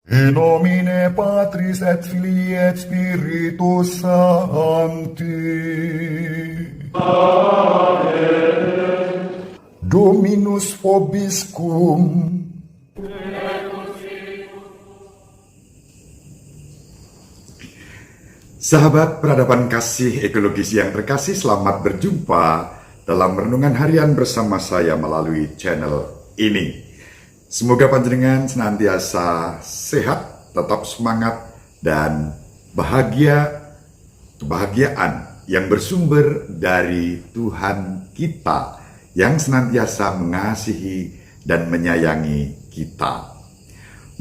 In nomine Patris et Filii et Spiritus Sancti. Dominus vobiscum. Sahabat peradaban kasih ekologis yang terkasih, selamat berjumpa dalam renungan harian bersama saya melalui channel ini. Semoga panjenengan senantiasa sehat, tetap semangat, dan kebahagiaan yang bersumber dari Tuhan kita yang senantiasa mengasihi dan menyayangi kita.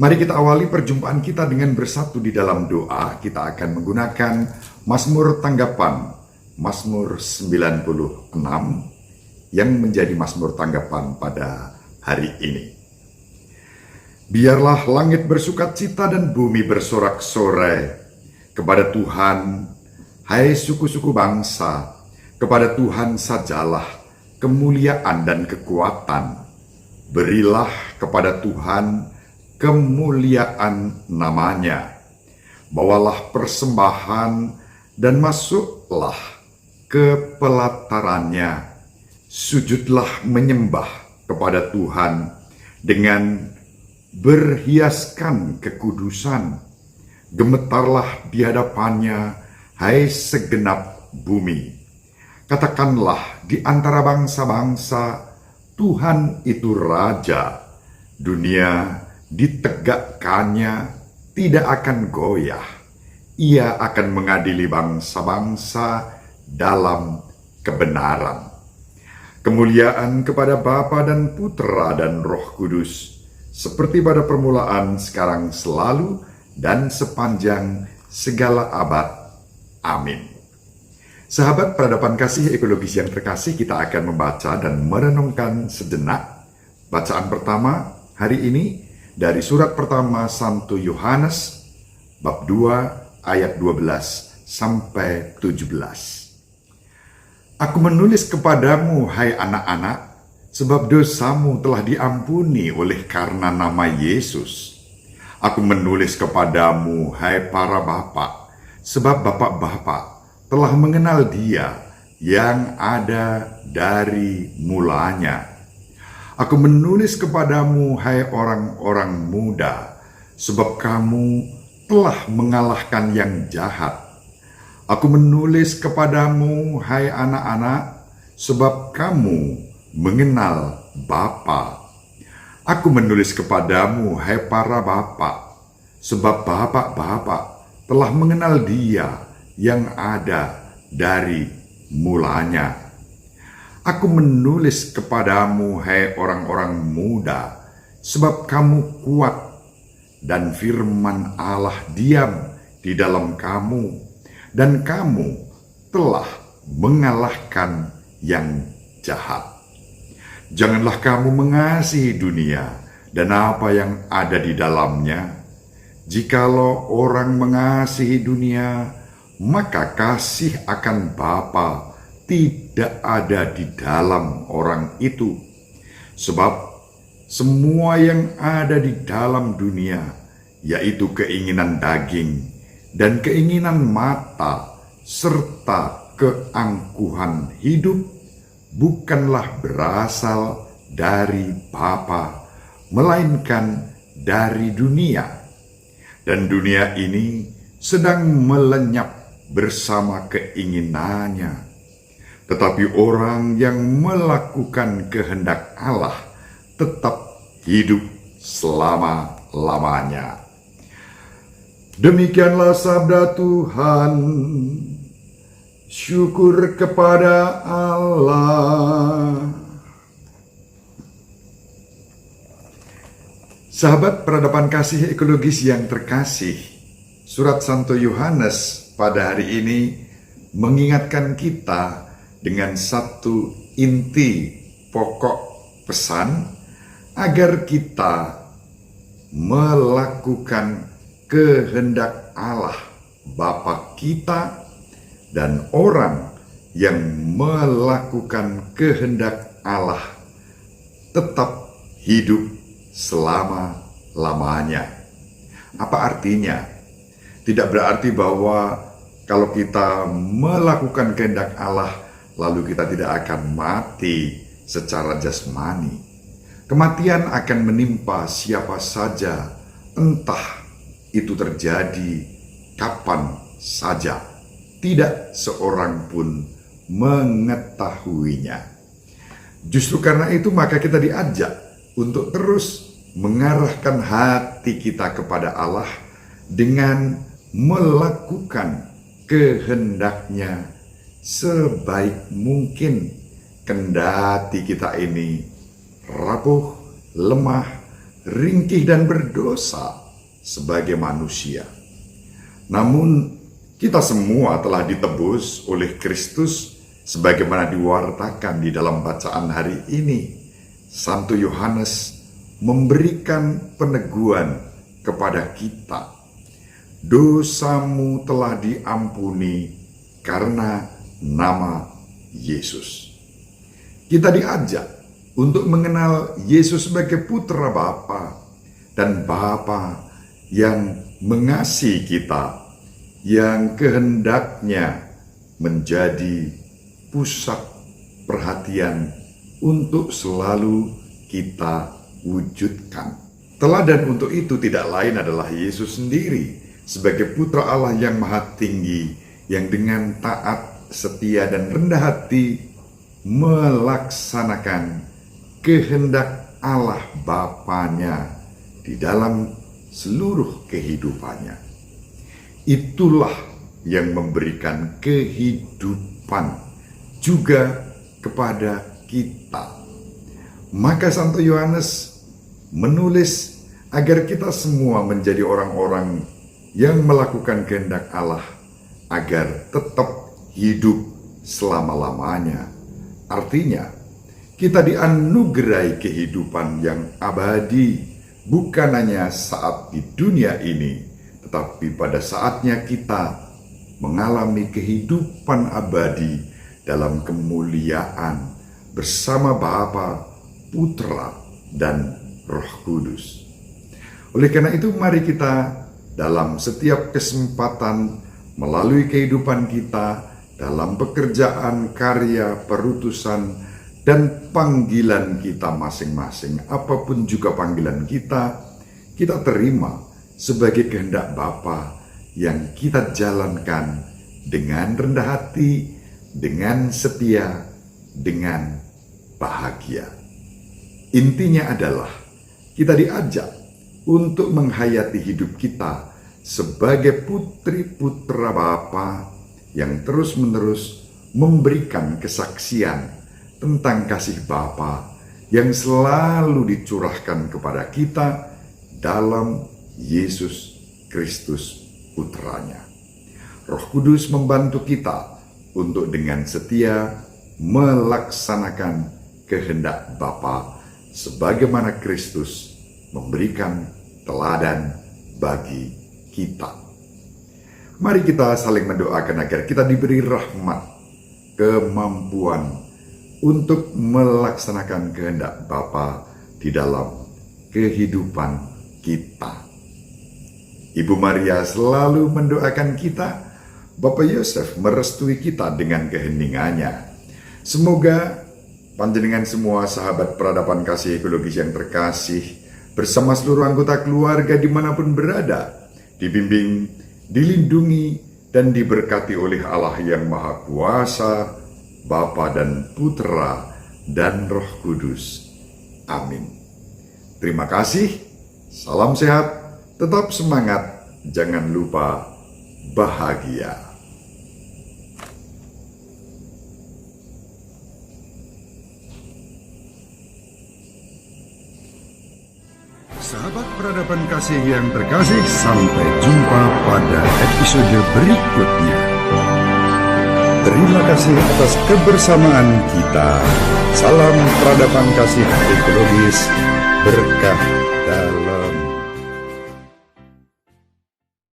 Mari kita awali perjumpaan kita dengan bersatu di dalam doa. Kita akan menggunakan Mazmur Tanggapan, Mazmur 96, yang menjadi Mazmur Tanggapan pada hari ini. Biarlah langit bersukacita dan bumi bersorak-sorai kepada Tuhan, hai suku-suku bangsa, kepada Tuhan sajalah kemuliaan dan kekuatan. Berilah kepada Tuhan kemuliaan namanya. Bawalah persembahan dan masuklah ke pelatarannya. Sujudlah menyembah kepada Tuhan dengan berhiaskan kekudusan. Gemetarlah di hadapannya, hai segenap bumi. Katakanlah di antara bangsa-bangsa, Tuhan itu Raja. Dunia ditegakkannya tidak akan goyah. Ia akan mengadili bangsa-bangsa dalam kebenaran. Kemuliaan kepada Bapa dan Putra dan Roh Kudus, seperti pada permulaan, sekarang, selalu, dan sepanjang segala abad. Amin. Sahabat peradaban kasih ekologis yang terkasih, kita akan membaca dan merenungkan sejenak. Bacaan pertama hari ini dari surat pertama Santo Yohanes, bab 2, ayat 12 sampai 17. Aku menulis kepadamu, hai anak-anak, sebab dosamu telah diampuni oleh karena nama Yesus. Aku menulis kepadamu, hai para bapak, sebab bapak-bapak telah mengenal Dia yang ada dari mulanya. Aku menulis kepadamu, hai orang-orang muda, sebab kamu telah mengalahkan yang jahat. Aku menulis kepadamu, hai anak-anak, sebab kamu mengenal Bapa. Aku menulis kepadamu, hai para bapak, sebab bapak-bapak telah mengenal Dia yang ada dari mulanya. Aku menulis kepadamu, hai orang-orang muda, sebab kamu kuat dan firman Allah diam di dalam kamu, dan kamu telah mengalahkan yang jahat. Janganlah kamu mengasihi dunia dan apa yang ada di dalamnya. Jikalau orang mengasihi dunia, maka kasih akan Bapa tidak ada di dalam orang itu. Sebab semua yang ada di dalam dunia, yaitu keinginan daging dan keinginan mata, serta keangkuhan hidup, bukanlah berasal dari Bapa, melainkan dari dunia. Dan dunia ini sedang melenyap bersama keinginannya. Tetapi orang yang melakukan kehendak Allah tetap hidup selama-lamanya. Demikianlah sabda Tuhan. Syukur kepada Allah. Sahabat peradaban kasih ekologis yang terkasih, surat Santo Yohanes pada hari ini mengingatkan kita dengan satu inti pokok pesan agar kita melakukan kehendak Allah Bapa kita. Dan orang yang melakukan kehendak Allah tetap hidup selama-lamanya. Apa artinya? Tidak berarti bahwa kalau kita melakukan kehendak Allah, lalu kita tidak akan mati secara jasmani. Kematian akan menimpa siapa saja, entah itu terjadi kapan saja. Tidak seorang pun mengetahuinya. Justru karena itu maka kita diajak untuk terus mengarahkan hati kita kepada Allah dengan melakukan kehendaknya sebaik mungkin, kendati kita ini rapuh, lemah, ringkih dan berdosa sebagai manusia. Namun kita semua telah ditebus oleh Kristus sebagaimana diwartakan di dalam bacaan hari ini. Santo Yohanes memberikan peneguhan kepada kita. Dosamu telah diampuni karena nama Yesus. Kita diajak untuk mengenal Yesus sebagai putra Bapa dan Bapa yang mengasihi kita, yang kehendaknya menjadi pusat perhatian untuk selalu kita wujudkan. Teladan untuk itu tidak lain adalah Yesus sendiri sebagai putra Allah yang maha tinggi, yang dengan taat, setia dan rendah hati melaksanakan kehendak Allah Bapanya di dalam seluruh kehidupannya. Itulah yang memberikan kehidupan juga kepada kita. Maka Santo Yohanes menulis agar kita semua menjadi orang-orang yang melakukan kehendak Allah agar tetap hidup selama-lamanya. Artinya, kita dianugerahi kehidupan yang abadi, bukan hanya saat di dunia ini, tetapi pada saatnya kita mengalami kehidupan abadi dalam kemuliaan bersama Bapa, Putra, dan Roh Kudus. Oleh karena itu, mari kita dalam setiap kesempatan melalui kehidupan kita, dalam pekerjaan, karya, perutusan, dan panggilan kita masing-masing, apapun juga panggilan kita, kita terima sebagai kehendak Bapa yang kita jalankan dengan rendah hati, dengan setia, dengan bahagia. Intinya adalah kita diajak untuk menghayati hidup kita sebagai putri-putra Bapa yang terus-menerus memberikan kesaksian tentang kasih Bapa yang selalu dicurahkan kepada kita dalam Yesus Kristus Putranya. Roh Kudus membantu kita untuk dengan setia melaksanakan kehendak Bapa sebagaimana Kristus memberikan teladan bagi kita. Mari kita saling mendoakan agar kita diberi rahmat, kemampuan untuk melaksanakan kehendak Bapa di dalam kehidupan kita. Ibu Maria selalu mendoakan kita, Bapak Yosef merestui kita dengan keheningannya. Semoga panjenengan semua sahabat peradaban kasih ekologis yang terkasih, bersama seluruh anggota keluarga dimanapun berada, dibimbing, dilindungi, dan diberkati oleh Allah yang Maha Kuasa, Bapa dan Putra dan Roh Kudus. Amin. Terima kasih, salam sehat, tetap semangat, jangan lupa bahagia. Sahabat peradaban kasih yang terkasih, sampai jumpa pada episode berikutnya. Terima kasih atas kebersamaan kita. Salam peradaban kasih ekologis, berkah dalam